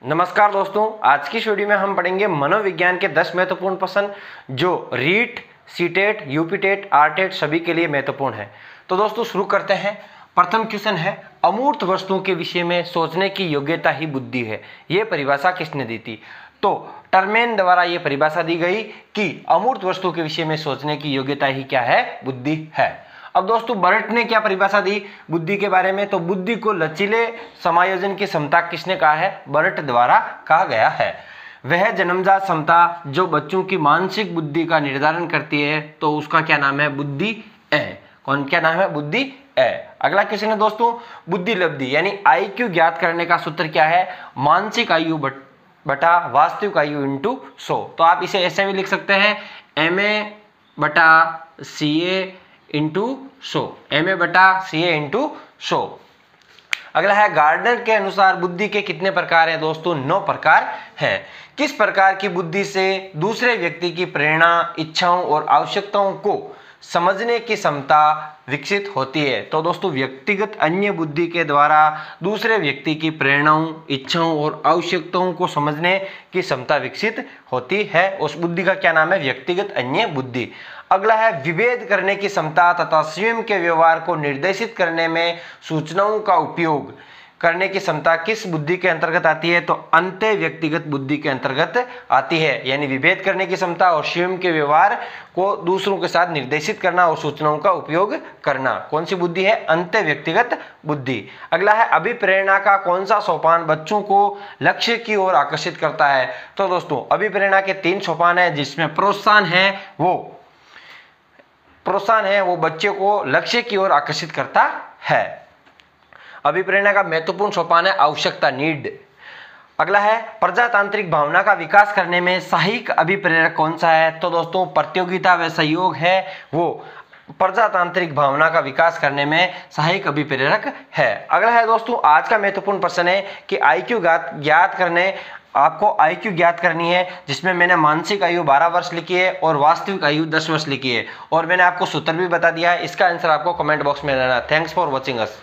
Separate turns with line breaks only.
नमस्कार दोस्तों, आज की वीडियो में हम पढ़ेंगे मनोविज्ञान के 10 महत्वपूर्ण प्रश्न जो रीट, सीटेट, यूपीटेट, आरटेट सभी के लिए महत्वपूर्ण है। तो दोस्तों शुरू करते हैं। प्रथम क्वेश्चन है, अमूर्त वस्तुओं के विषय में सोचने की योग्यता ही बुद्धि है। ये परिभाषा किसने दी थी? तो टर्मेन द्वारा ये परिभाषा दी गई कि अमूर्त वस्तुओं के विषय में सोचने की योग्यता ही क्या है? बुद्धि है। अब दोस्तों बर्ट ने क्या परिभाषा दी बुद्धि के बारे में? तो बुद्धि को लचीले समायोजन की क्षमता किसने कहा है? बर्ट द्वारा कहा गया है। वह जन्मजात क्षमता जो बच्चों की मानसिक बुद्धि का निर्धारण करती है, तो उसका क्या नाम है? बुद्धि है। कौन क्या नाम है? बुद्धि है। अगला क्वेश्चन है दोस्तों, बुद्धि लब्धि यानी IQ ज्ञात करने का सूत्र क्या है? मानसिक आयु बटा वास्तविक आयु इंटू 100। तो आप इसे ऐसे भी लिख सकते हैं, MA बटा CA इंटू 100, MA बटा CA इंटू 100। अगला है, गार्डनर के अनुसार बुद्धि के कितने प्रकार हैं? दोस्तों 9 प्रकार हैं। किस प्रकार की बुद्धि से दूसरे व्यक्ति की प्रेरणा, इच्छाओं और आवश्यकताओं को समझने की क्षमता विकसित होती है? तो दोस्तों व्यक्तिगत अन्य बुद्धि के द्वारा दूसरे व्यक्ति की प्रेरणाओं, इच्छाओं और आवश्यकताओं को समझने की क्षमता विकसित होती है। उस बुद्धि का क्या नाम है? व्यक्तिगत अन्य बुद्धि। अगला है, विभेद करने की क्षमता तथा स्वयं के व्यवहार को निर्देशित करने में सूचनाओं का उपयोग करने की क्षमता किस बुद्धि के अंतर्गत आती है? तो अंत्य व्यक्तिगत बुद्धि के अंतर्गत आती है। यानी विभेद करने की क्षमता और स्वयं के व्यवहार को दूसरों के साथ निर्देशित करना और सूचनाओं का उपयोग करना कौन सी बुद्धि है? अंत्य व्यक्तिगत बुद्धि। अगला है, अभिप्रेरणा का कौन सा सोपान बच्चों को लक्ष्य की ओर आकर्षित करता है? तो दोस्तों अभिप्रेरणा के 3 सोपान है, जिसमें प्रोत्साहन है वो बच्चे को लक्ष्य की ओर आकर्षित करता है। अभिप्रेरणा का महत्वपूर्ण सोपान है आवश्यकता, नीड। अगला है, प्रजातांत्रिक भावना का विकास करने में सहायक अभिप्रेरक कौन सा है? तो दोस्तों प्रतियोगिता व सहयोग है वो प्रजातांत्रिक भावना का विकास करने में सहायक अभिप्रेरक है। अगला है दोस्तों, आज का महत्वपूर्ण प्रश्न है कि आपको IQ ज्ञात करनी है, जिसमें मैंने मानसिक आयु 12 वर्ष लिखी है और वास्तविक आयु 10 वर्ष लिखी है, और मैंने आपको सूत्र भी बता दिया है। इसका आंसर आपको कमेंट बॉक्स में देना। Thanks for watching us.